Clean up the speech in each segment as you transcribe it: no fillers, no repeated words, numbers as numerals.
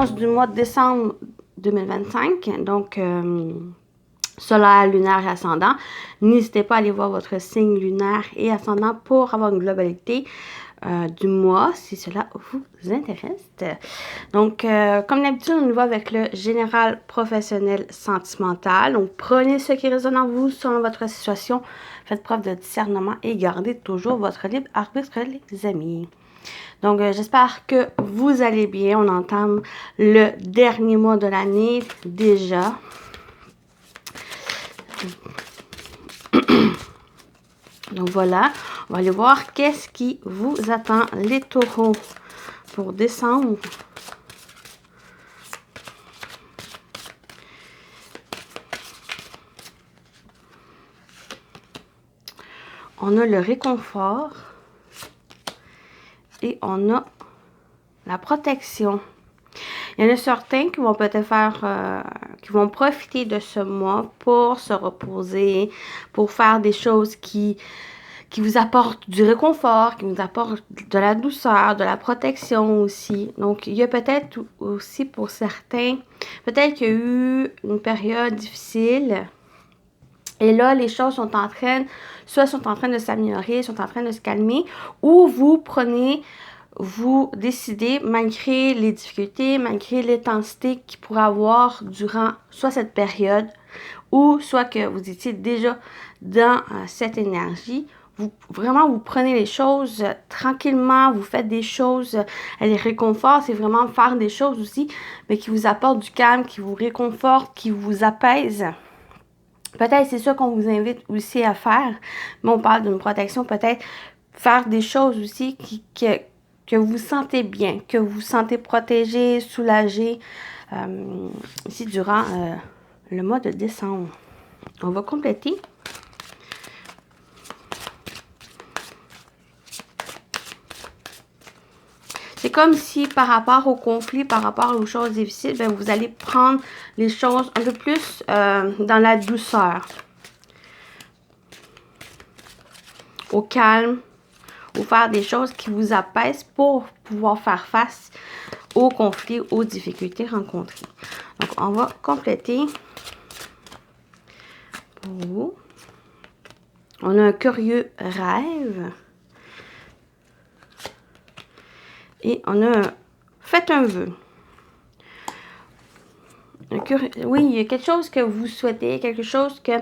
séquence du mois de décembre 2025. Donc, solaire, lunaire et ascendant. N'hésitez pas à aller voir votre signe lunaire et ascendant pour avoir une globalité du mois, si cela vous intéresse. Donc, comme d'habitude, on y va avec le général professionnel sentimental. Donc, prenez ce qui résonne en vous selon votre situation. Faites preuve de discernement et gardez toujours votre libre arbitre, les amis. Donc, j'espère que vous allez bien. On entame le dernier mois de l'année déjà. Donc voilà, on va aller voir qu'est-ce qui vous attend, les taureaux, pour décembre. On a le réconfort et on a la protection. Il y en a certains qui vont peut-être qui vont profiter de ce mois pour se reposer, pour faire des choses qui vous apportent du réconfort, qui vous apportent de la douceur, de la protection aussi. Donc, il y a peut-être aussi pour certains, peut-être qu'il y a eu une période difficile. Et là, les choses sont en train de s'améliorer, sont en train de se calmer, ou vous décidez, malgré les difficultés, malgré l'intensité qu'il pourrait avoir durant soit cette période, ou soit que vous étiez déjà dans cette énergie, vous prenez les choses tranquillement, vous faites des choses, les réconforts, c'est vraiment faire des choses aussi, mais qui vous apportent du calme, qui vous réconfortent, qui vous apaisent. Peut-être c'est ça qu'on vous invite aussi à faire, mais on parle d'une protection, peut-être faire des choses aussi que vous sentez bien, que vous sentez protégé, soulagé, ici durant le mois de décembre. On va compléter. C'est comme si par rapport au conflit, par rapport aux choses difficiles, bien, vous allez prendre les choses un peu plus dans la douceur, au calme, ou faire des choses qui vous apaisent pour pouvoir faire face aux conflits, aux difficultés rencontrées. Donc, on va compléter pour vous. On a un curieux rêve. Et on a fait un vœu. Oui, il y a quelque chose que vous souhaitez, quelque chose que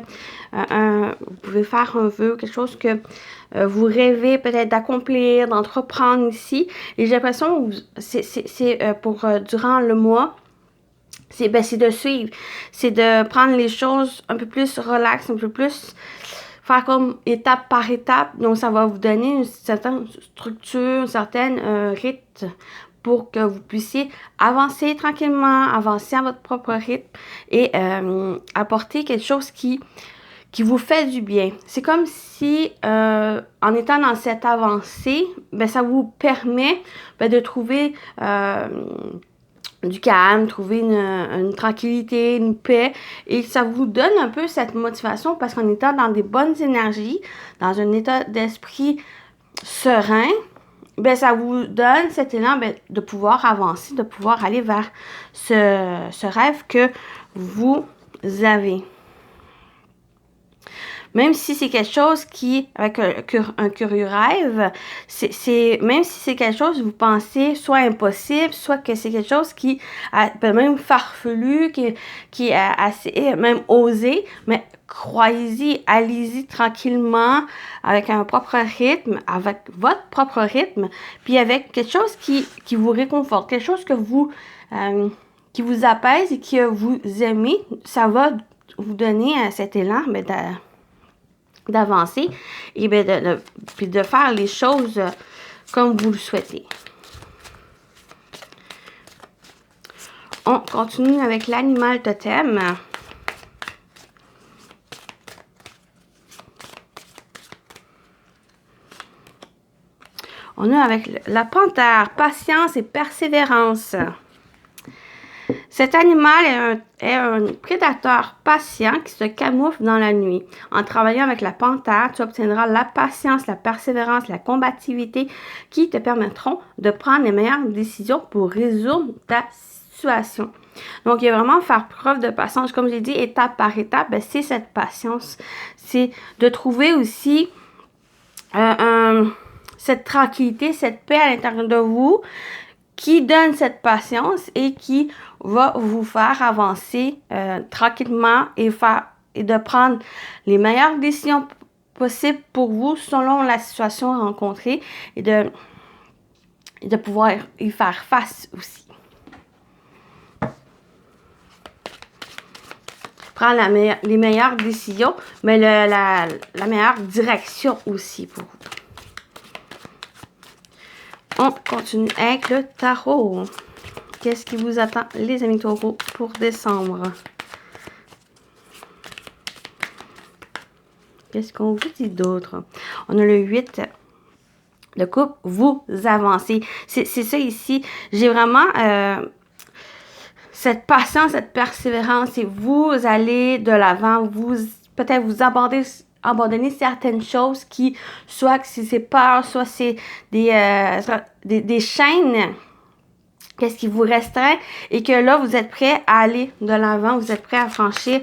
vous pouvez faire un vœu, quelque chose que vous rêvez peut-être d'accomplir, d'entreprendre ici. Et j'ai l'impression que c'est pour durant le mois, c'est de suivre, c'est de prendre les choses un peu plus relax, un peu plus faire comme étape par étape. Donc, ça va vous donner une certaine structure, un certain rythme pour que vous puissiez avancer tranquillement, avancer à votre propre rythme et apporter quelque chose qui vous fait du bien. C'est comme si, en étant dans cette avancée, ben, ça vous permet de trouver du calme, trouver une tranquillité, une paix, et ça vous donne un peu cette motivation parce qu'en étant dans des bonnes énergies, dans un état d'esprit serein, ben ça vous donne cet élan de pouvoir avancer, de pouvoir aller vers ce rêve que vous avez. Même si c'est quelque chose qui, avec un curieux rêve, même si c'est quelque chose que vous pensez soit impossible, soit que c'est quelque chose qui peut même farfelu, qui est assez, même osé, mais croyez-y, allez-y tranquillement, avec un propre rythme, avec votre propre rythme, puis avec quelque chose qui vous réconforte, quelque chose que qui vous apaise et que vous aimez, ça va vous donner cet élan, mais d'avancer et puis de faire les choses comme vous le souhaitez. On continue avec l'animal totem. On a avec la panthère, patience et persévérance. Cet animal est un prédateur patient qui se camoufle dans la nuit. En travaillant avec la panthère, tu obtiendras la patience, la persévérance, la combativité qui te permettront de prendre les meilleures décisions pour résoudre ta situation. Donc, il y a vraiment faire preuve de patience. Comme j'ai dit, étape par étape, ben, c'est cette patience. C'est de trouver aussi cette tranquillité, cette paix à l'intérieur de vous qui donne cette patience et qui va vous faire avancer tranquillement et de prendre les meilleures décisions possibles pour vous selon la situation rencontrée et de pouvoir y faire face aussi. Prendre les meilleures décisions, mais la meilleure direction aussi pour vous. On continue avec le tarot. Qu'est-ce qui vous attend, les amis taureaux, pour décembre? Qu'est-ce qu'on vous dit d'autre? On a le 8 de coupe. Vous avancez. C'est ça ici. J'ai vraiment cette patience, cette persévérance. Et vous allez de l'avant. Peut-être vous abandonner certaines choses qui, soit que c'est peur, soit c'est des chaînes. Qu'est-ce qui vous restreint et que là, vous êtes prêt à aller de l'avant, vous êtes prêt à franchir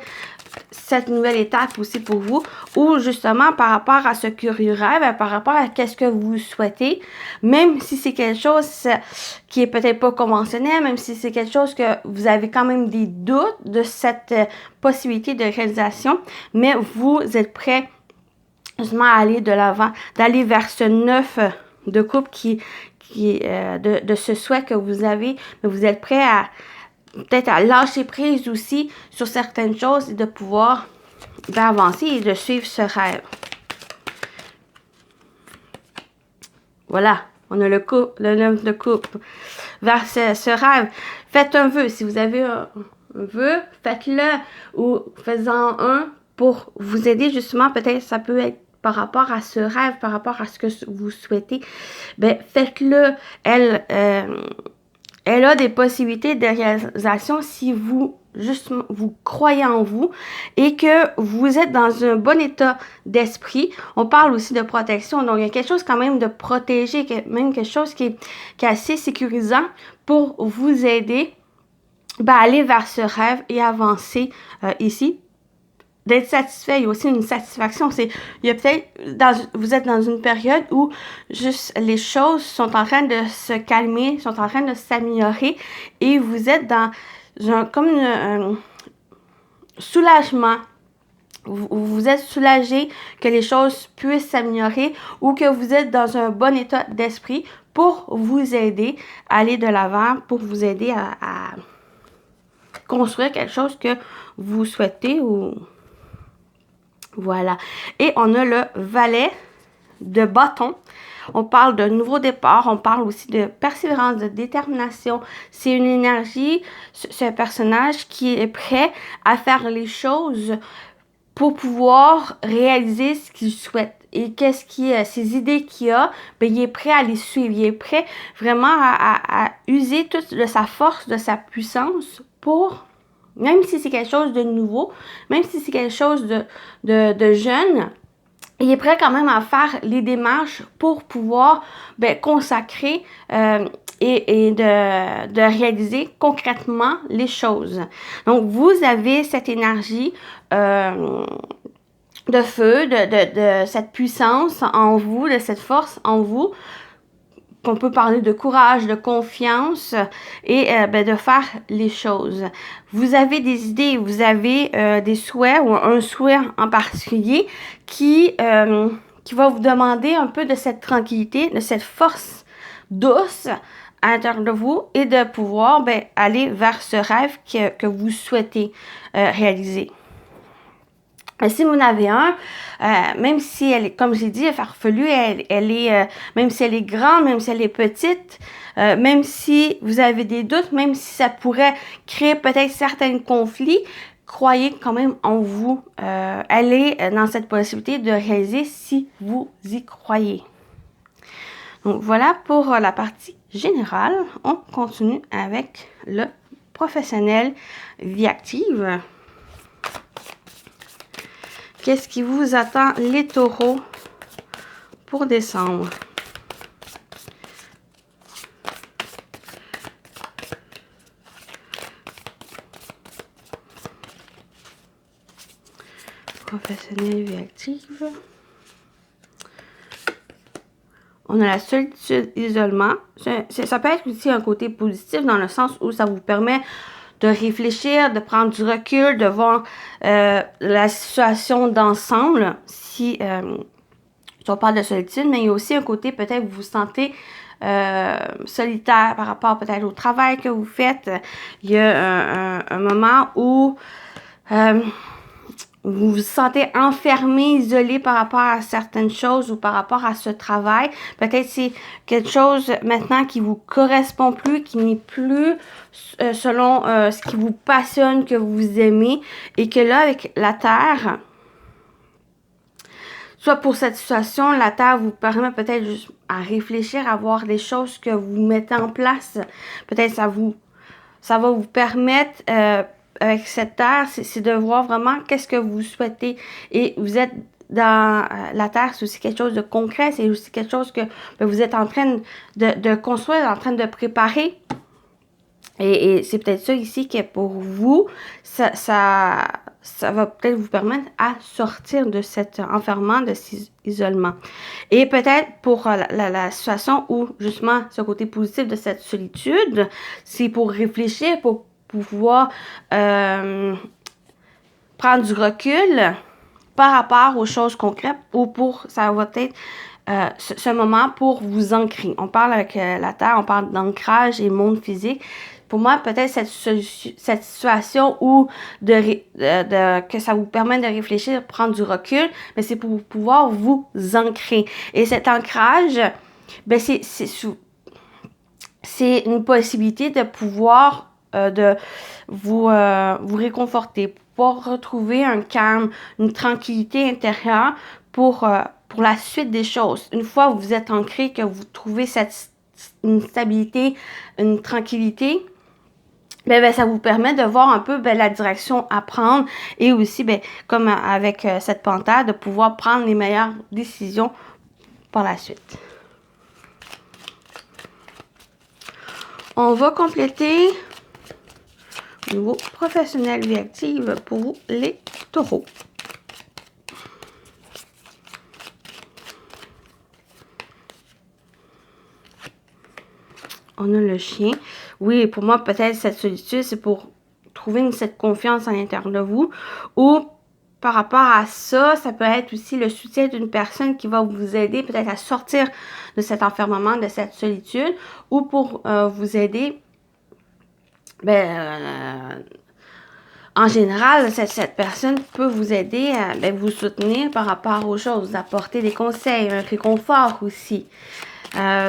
cette nouvelle étape aussi pour vous, ou justement par rapport à ce curieux rêve, par rapport à qu'est-ce que vous souhaitez, même si c'est quelque chose qui est peut-être pas conventionnel, même si c'est quelque chose que vous avez quand même des doutes de cette possibilité de réalisation, mais vous êtes prêt justement à aller de l'avant, d'aller vers ce 9 de coupe de ce souhait que vous avez, mais vous êtes prêt à peut-être à lâcher prise aussi sur certaines choses et de pouvoir avancer et de suivre ce rêve. Voilà, on a le 9 de coupe vers ce rêve. Faites un vœu. Si vous avez un vœu, faites-le ou faites-en un pour vous aider justement. Peut-être ça peut être par rapport à ce rêve, par rapport à ce que vous souhaitez. Ben, faites-le. Elle a des possibilités de réalisation si vous croyez en vous et que vous êtes dans un bon état d'esprit. On parle aussi de protection, donc il y a quelque chose quand même de protégé, même quelque chose qui est assez sécurisant pour vous aider à aller vers ce rêve et avancer ici. D'être satisfait, il y a aussi une satisfaction. Il y a peut-être, vous êtes dans une période où juste les choses sont en train de se calmer, sont en train de s'améliorer et vous êtes dans un soulagement. Vous êtes soulagé que les choses puissent s'améliorer ou que vous êtes dans un bon état d'esprit pour vous aider à aller de l'avant, pour vous aider à construire quelque chose que vous souhaitez ou... Voilà. Et on a le valet de bâton. On parle de nouveau départ. On parle aussi de persévérance, de détermination. C'est une énergie, ce personnage qui est prêt à faire les choses pour pouvoir réaliser ce qu'il souhaite. Et ces idées qu'il a, ben, il est prêt à les suivre. Il est prêt vraiment à user toute de sa force, de sa puissance pour... Même si c'est quelque chose de nouveau, même si c'est quelque chose de jeune, il est prêt quand même à faire les démarches pour pouvoir consacrer et de réaliser concrètement les choses. Donc, vous avez cette énergie de feu, de cette puissance en vous, de cette force en vous, qu'on peut parler de courage, de confiance et de faire les choses. Vous avez des idées, vous avez des souhaits ou un souhait en particulier qui va vous demander un peu de cette tranquillité, de cette force douce à l'intérieur de vous et de pouvoir aller vers ce rêve que vous souhaitez réaliser. Et si vous en avez un, même si elle est, comme j'ai dit, farfelue, elle est, même si elle est grande, même si elle est petite, même si vous avez des doutes, même si ça pourrait créer peut-être certains conflits, croyez quand même en vous. Elle est dans cette possibilité de réaliser si vous y croyez. Donc voilà pour la partie générale. On continue avec le professionnel vie active. Qu'est-ce qui vous attend, les taureaux, pour décembre? professionnelle vie active. On a la solitude, isolement. Ça peut être aussi un côté positif dans le sens où ça vous permet de réfléchir, de prendre du recul, de voir la situation d'ensemble. Si on parle de solitude, mais il y a aussi un côté peut-être vous vous sentez solitaire par rapport peut-être au travail que vous faites. Il y a un moment où vous vous sentez enfermé, isolé par rapport à certaines choses ou par rapport à ce travail. Peut-être c'est quelque chose maintenant qui vous correspond plus, qui n'est plus selon ce qui vous passionne, que vous aimez. Et que là, avec la Terre, soit pour cette situation, la Terre vous permet peut-être juste à réfléchir, à voir des choses que vous mettez en place. Peut-être ça va vous permettre... avec cette terre, c'est de voir vraiment qu'est-ce que vous souhaitez. Et vous êtes dans la terre, c'est aussi quelque chose de concret, c'est aussi quelque chose que vous êtes en train de construire, en train de préparer. Et c'est peut-être ça ici que pour vous, ça va peut-être vous permettre à sortir de cet enfermement, de cet isolement. Et peut-être pour la situation où, justement, ce côté positif de cette solitude, c'est pour réfléchir, pour pouvoir prendre du recul par rapport aux choses concrètes ou ça va être ce moment pour vous ancrer. On parle avec la Terre, on parle d'ancrage et monde physique. Pour moi, peut-être cette situation où que ça vous permet de réfléchir, de prendre du recul, mais c'est pour pouvoir vous ancrer. Et cet ancrage, ben c'est une possibilité de pouvoir de vous réconforter, pouvoir retrouver un calme, une tranquillité intérieure pour la suite des choses. Une fois que vous êtes ancré, que vous trouvez une stabilité, une tranquillité, ben, ça vous permet de voir un peu la direction à prendre et aussi, comme avec cette panthère, de pouvoir prendre les meilleures décisions par la suite. On va compléter au niveau professionnel vie active pour les taureaux. On a le chien. Oui, pour moi, peut-être cette solitude, c'est pour trouver cette confiance à l'intérieur de vous. Ou par rapport à ça, ça peut être aussi le soutien d'une personne qui va vous aider peut-être à sortir de cet enfermement, de cette solitude. Ou pour vous aider, en général, cette personne peut vous aider à vous soutenir par rapport aux choses, apporter des conseils, un réconfort aussi.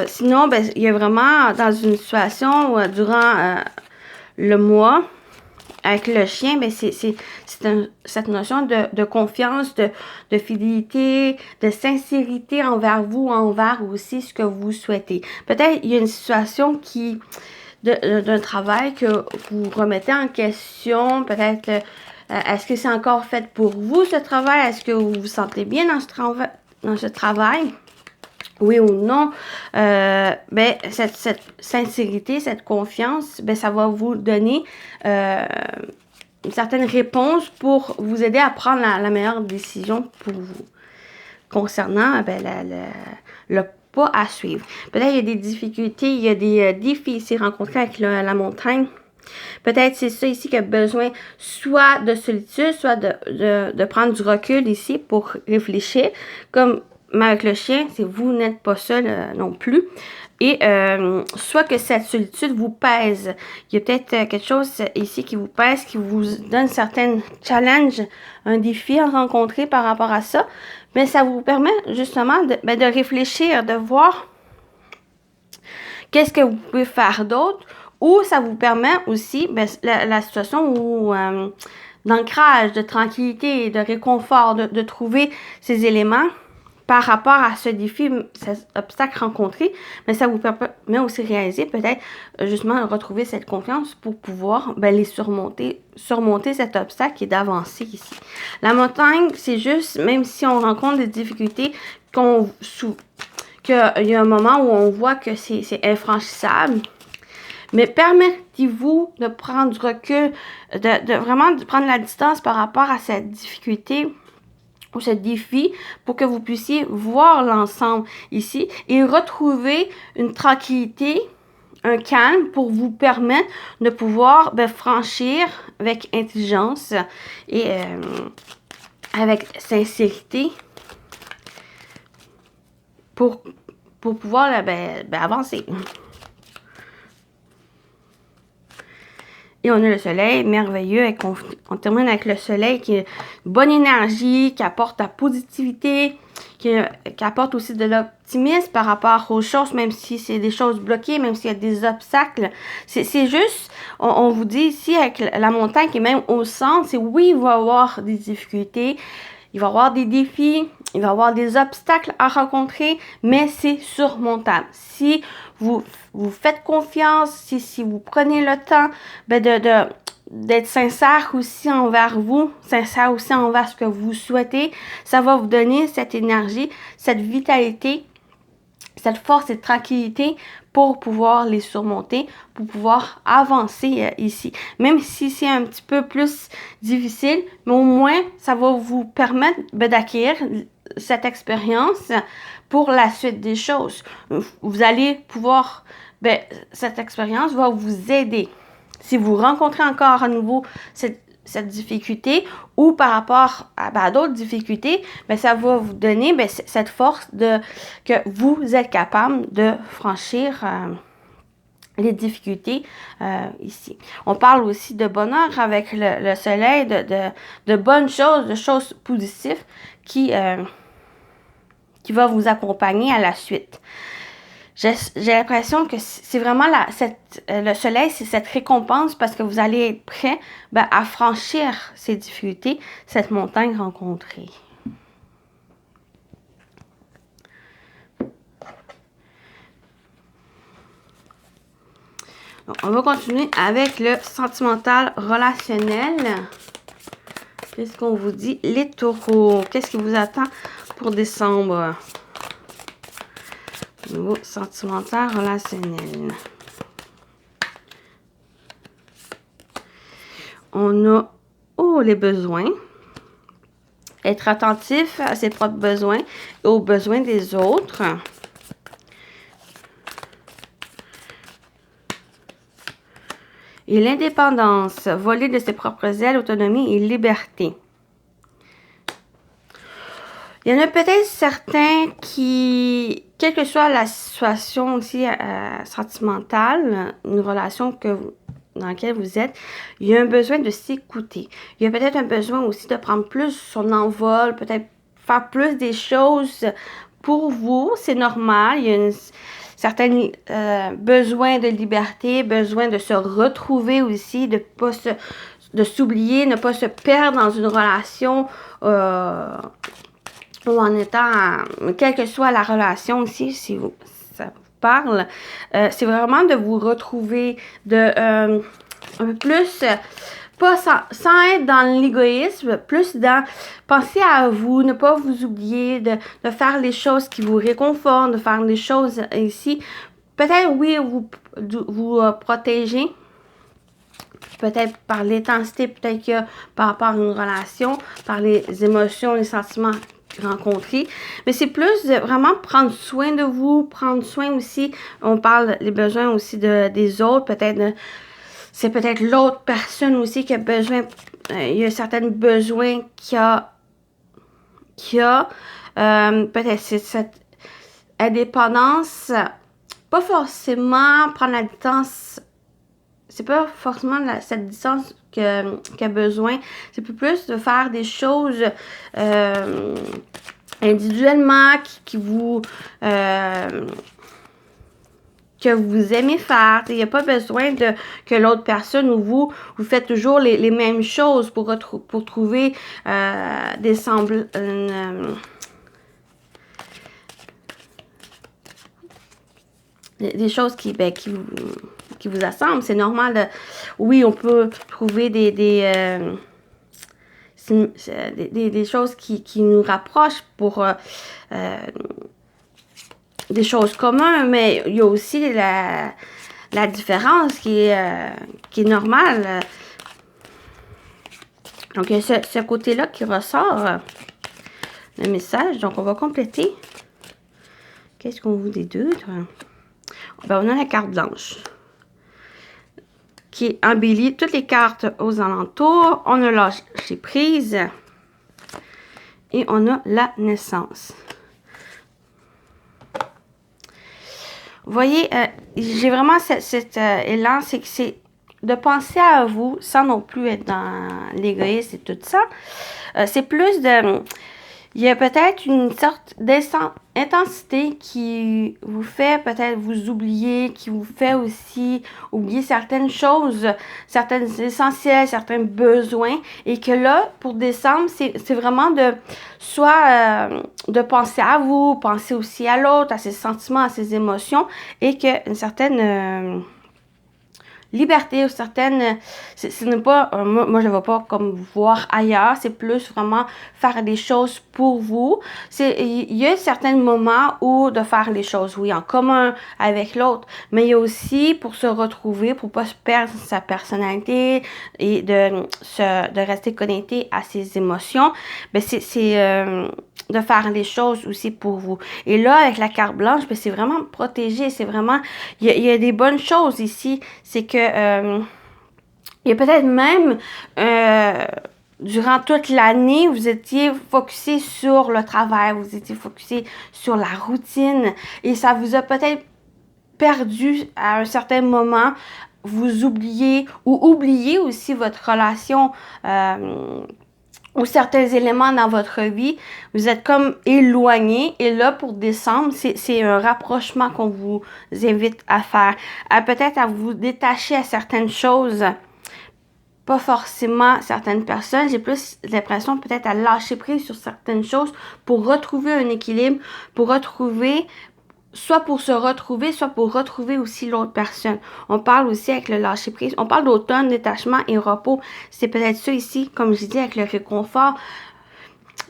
Sinon, il y a vraiment dans une situation où, durant le mois, avec le chien, c'est cette notion de confiance, de fidélité, de sincérité envers vous, envers aussi ce que vous souhaitez. Peut-être il y a une situation d'un travail que vous remettez en question, peut-être est-ce que c'est encore fait pour vous ce travail? Est-ce que vous vous sentez bien dans ce travail? Oui ou non, cette sincérité, cette confiance, ça va vous donner une certaine réponse pour vous aider à prendre la meilleure décision pour vous. Concernant le pas à suivre. Peut-être il y a des difficultés, il y a des défis ici rencontrés avec la montagne. Peut-être c'est ça ici qui a besoin soit de solitude, soit de prendre du recul ici pour réfléchir. Comme avec le chien, c'est vous n'êtes pas seul non plus. Et soit que cette solitude vous pèse. Il y a peut-être quelque chose ici qui vous pèse, qui vous donne certains challenges, un défi à rencontrer par rapport à ça. Mais ça vous permet justement de réfléchir, de voir qu'est-ce que vous pouvez faire d'autre. Ou ça vous permet aussi la situation où d'ancrage, de tranquillité, de réconfort, de trouver ces éléments par rapport à ce défi, cet obstacle rencontré, mais ça vous permet aussi de réaliser peut-être justement retrouver cette confiance pour pouvoir les surmonter cet obstacle et d'avancer ici. La montagne, c'est juste, même si on rencontre des difficultés, qu'il y a un moment où on voit que c'est infranchissable, mais permettez-vous de prendre du recul, de vraiment prendre la distance par rapport à cette difficulté ou ce défi pour que vous puissiez voir l'ensemble ici et retrouver une tranquillité, un calme pour vous permettre de pouvoir franchir avec intelligence et avec sincérité pour pouvoir avancer. Et on a le soleil merveilleux. Et on termine avec le soleil qui est bonne énergie, qui apporte la positivité, qui apporte aussi de l'optimisme par rapport aux choses, même si c'est des choses bloquées, même s'il y a des obstacles. C'est juste, on vous dit ici avec la montagne qui est même au centre, c'est oui, il va y avoir des difficultés, il va y avoir des défis, il va y avoir des obstacles à rencontrer, mais c'est surmontable. Si vous faites confiance, si vous prenez le temps d'être sincère aussi envers vous, sincère aussi envers ce que vous souhaitez, ça va vous donner cette énergie, cette vitalité, cette force, cette tranquillité pour pouvoir les surmonter, pour pouvoir avancer ici. Même si c'est un petit peu plus difficile, mais au moins, ça va vous permettre d'acquérir cette expérience pour la suite des choses. Vous allez pouvoir, cette expérience va vous aider. Si vous rencontrez encore à nouveau cette difficulté ou par rapport à d'autres difficultés, ça va vous donner cette force que vous êtes capable de franchir les difficultés ici. On parle aussi de bonheur avec le soleil, de bonnes choses, de choses positives qui va vous accompagner à la suite. J'ai l'impression que c'est vraiment le soleil, c'est cette récompense parce que vous allez être prêt à franchir ces difficultés, cette montagne rencontrée. Donc, on va continuer avec le sentimental relationnel. Qu'est-ce qu'on vous dit? Les taureaux. Qu'est-ce qui vous attend pour décembre? Niveau sentimental relationnel. On a les besoins. Être attentif à ses propres besoins et aux besoins des autres. Et l'indépendance, voler de ses propres ailes, autonomie et liberté. Il y en a peut-être certains qui, quelle que soit la situation aussi sentimentale, une relation dans laquelle vous êtes, il y a un besoin de s'écouter. Il y a peut-être un besoin aussi de prendre plus son envol, peut-être faire plus des choses pour vous. C'est normal. Il y a une certaine besoin de liberté, besoin de se retrouver aussi, de s'oublier, ne pas se perdre dans une relation ou en étant, quelle que soit la relation aussi, si ça vous parle, c'est vraiment de vous retrouver, un peu plus, pas sans être dans l'égoïsme, plus dans penser à vous, ne pas vous oublier, de faire les choses qui vous réconfortent, de faire les choses ici. Peut-être, oui, vous protéger. Peut-être par l'intensité, peut-être que par rapport à une relation, par les émotions, les sentiments rencontrés. Mais c'est plus de vraiment prendre soin de vous, prendre soin aussi, on parle des besoins aussi des autres, peut-être, c'est peut-être l'autre personne aussi qui a besoin, il y a certains besoins qu'il y a, peut-être c'est cette indépendance, pas forcément prendre la distance. C'est pas forcément cette distance qu'il a besoin. C'est plus de faire des choses individuellement que vous aimez faire. Il n'y a pas besoin que l'autre personne ou vous faites toujours les mêmes choses pour trouver des semblables. Des choses qui vous assemblent. C'est normal. Oui, on peut trouver des choses qui nous rapprochent pour des choses communes, mais il y a aussi la différence qui est normale. Donc, il y a ce côté-là qui ressort. le message. Donc, on va compléter. Qu'est-ce qu'on vous dit d'autre? Ben, on a la carte blanche qui embellit toutes les cartes aux alentours. On a lâché prise. Et on a la naissance. Vous voyez, j'ai vraiment cet élan, c'est que c'est de penser à vous sans non plus être dans l'égoïsme et tout ça. C'est plus de... Il y a peut-être une sorte d'intensité qui vous fait peut-être vous oublier, qui vous fait aussi oublier certaines choses, certaines essentielles, certains besoins. Et que là, pour décembre, c'est vraiment de soit de penser à vous, penser aussi à l'autre, à ses sentiments, à ses émotions. Et qu'une certaine... liberté ou certaines, ce n'est pas, moi je ne vais pas comme voir ailleurs, c'est plus vraiment faire des choses pour vous. Il y a certains moments où de faire les choses, oui, en commun avec l'autre, mais il y a aussi pour se retrouver, pour pas se perdre sa personnalité et de rester connecté à ses émotions, ben de faire les choses aussi pour vous. Et là, avec la carte blanche, ben c'est vraiment protégé, c'est vraiment, il y a des bonnes choses ici, c'est que il y a peut-être même durant toute l'année, vous étiez focusé sur le travail, vous étiez focusé sur la routine et ça vous a peut-être perdu à un certain moment, vous oubliez ou oubliez aussi votre relation ou certains éléments dans votre vie, vous êtes comme éloigné. Et là, pour décembre, c'est un rapprochement qu'on vous invite à faire. Peut-être à vous détacher à certaines choses. Pas forcément certaines personnes. J'ai plus l'impression peut-être à lâcher prise sur certaines choses pour retrouver un équilibre, pour retrouver... soit pour se retrouver, soit pour retrouver aussi l'autre personne. On parle aussi avec le lâcher-prise. On parle d'automne, détachement et repos. C'est peut-être ça ici, comme je dis, avec le réconfort.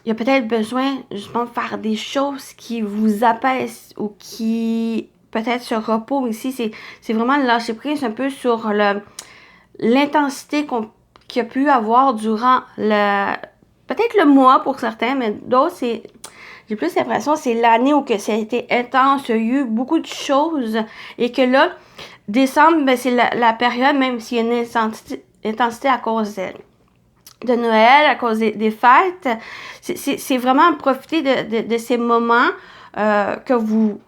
Il y a peut-être besoin justement de faire des choses qui vous apaisent ou qui peut-être ce repos ici. C'est vraiment le lâcher-prise un peu sur l'intensité qu'il y a pu avoir durant peut-être le mois pour certains, mais d'autres, j'ai plus l'impression que c'est l'année où que ça a été intense, il y a eu beaucoup de choses et que là, décembre, ben, c'est la période, même s'il y a une intensité à cause de Noël, à cause des fêtes, c'est vraiment profiter de ces moments que vous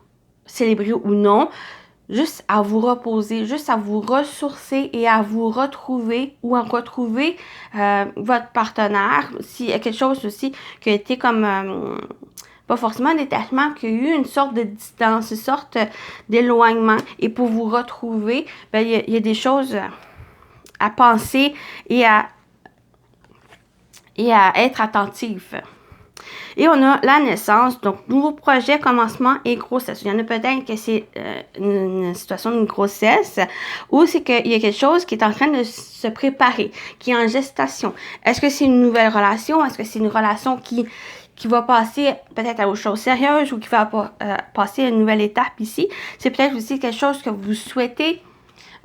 célébrez ou non, juste à vous reposer, juste à vous ressourcer et à vous retrouver ou à retrouver votre partenaire. S'il y a quelque chose aussi qui a été comme... pas forcément un détachement, qu'il y a eu une sorte de distance, une sorte d'éloignement. Et pour vous retrouver, ben, il y a des choses à penser et à être attentif. Et on a la naissance, donc nouveau projet, commencement et grossesse. Il y en a peut-être que c'est une situation d'une grossesse ou c'est qu'il y a quelque chose qui est en train de se préparer, qui est en gestation. Est-ce que c'est une nouvelle relation? Est-ce que c'est une relation qui va passer peut-être à autre chose sérieuse ou qui va passer à une nouvelle étape ici? C'est peut-être aussi quelque chose que vous souhaitez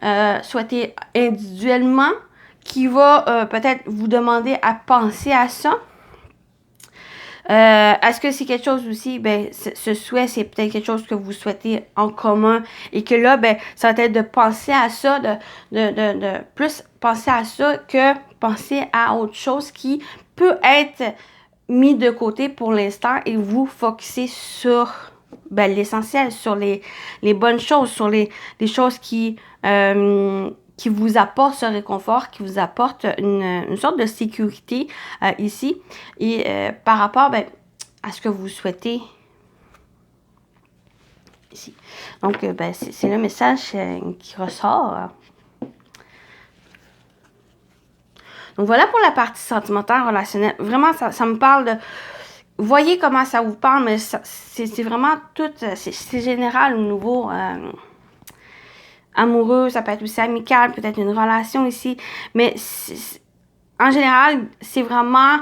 individuellement qui va peut-être vous demander à penser à ça. Est-ce que c'est quelque chose aussi, ben, ce souhait, c'est peut-être quelque chose que vous souhaitez en commun et que là, ben, ça va être de penser à ça, de plus penser à ça que penser à autre chose qui peut être mis de côté pour l'instant et vous focuser sur ben, l'essentiel, sur les bonnes choses, sur les choses qui vous apportent ce réconfort, qui vous apportent une sorte de sécurité ici. Et par rapport ben, à ce que vous souhaitez ici. Donc, ben, c'est le message qui ressort. Donc, voilà pour la partie sentimentale, relationnelle. Vraiment, ça me parle de... Voyez comment ça vous parle, mais c'est vraiment tout... C'est général au niveau... amoureux, ça peut être aussi amical, peut-être une relation ici, mais en général, c'est vraiment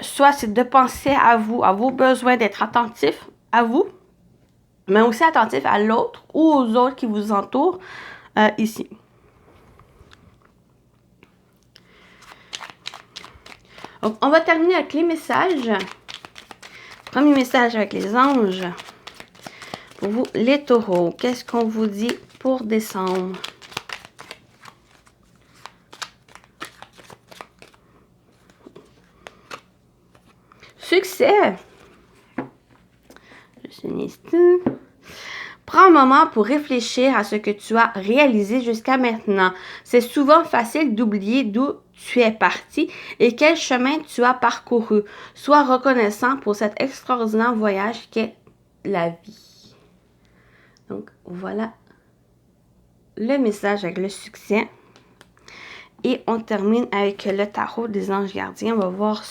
soit c'est de penser à vous, à vos besoins, d'être attentif à vous, mais aussi attentif à l'autre ou aux autres qui vous entourent ici. Donc, on va terminer avec les messages. Premier message avec les anges. Pour vous, les taureaux, qu'est-ce qu'on vous dit pour décembre? Succès! Juste un instant. Prends un moment pour réfléchir à ce que tu as réalisé jusqu'à maintenant. C'est souvent facile d'oublier d'où tu es parti et quel chemin tu as parcouru. Sois reconnaissant pour cet extraordinaire voyage qu'est la vie. Donc, voilà le message avec le succès. Et on termine avec le tarot des anges gardiens. On va voir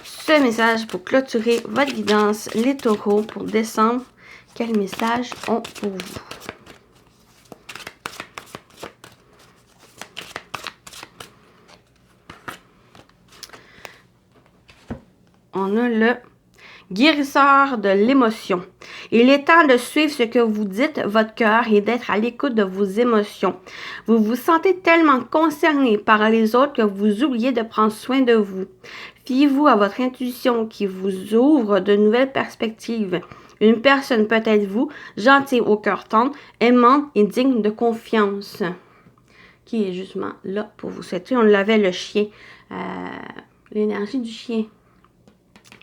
ce message pour clôturer votre guidance, les taureaux, pour décembre. Quel message ont pour vous? On a le guérisseur de l'émotion. Il est temps de suivre ce que vous dites, votre cœur, et d'être à l'écoute de vos émotions. Vous vous sentez tellement concerné par les autres que vous oubliez de prendre soin de vous. Fiez-vous à votre intuition qui vous ouvre de nouvelles perspectives. Une personne peut être vous, gentille au cœur tendre, aimante et digne de confiance. Qui est justement là pour vous souhaiter. On l'avait le chien, l'énergie du chien,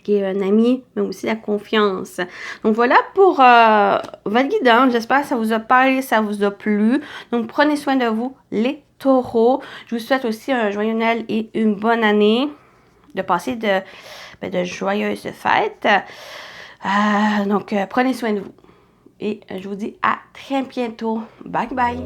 qui est un ami, mais aussi la confiance. Donc voilà pour votre guidance. J'espère que ça vous a parlé, ça vous a plu. Donc prenez soin de vous, les taureaux. Je vous souhaite aussi un joyeux Noël et une bonne année. De passer de joyeuses fêtes. Donc, prenez soin de vous. Et je vous dis à très bientôt. Bye bye.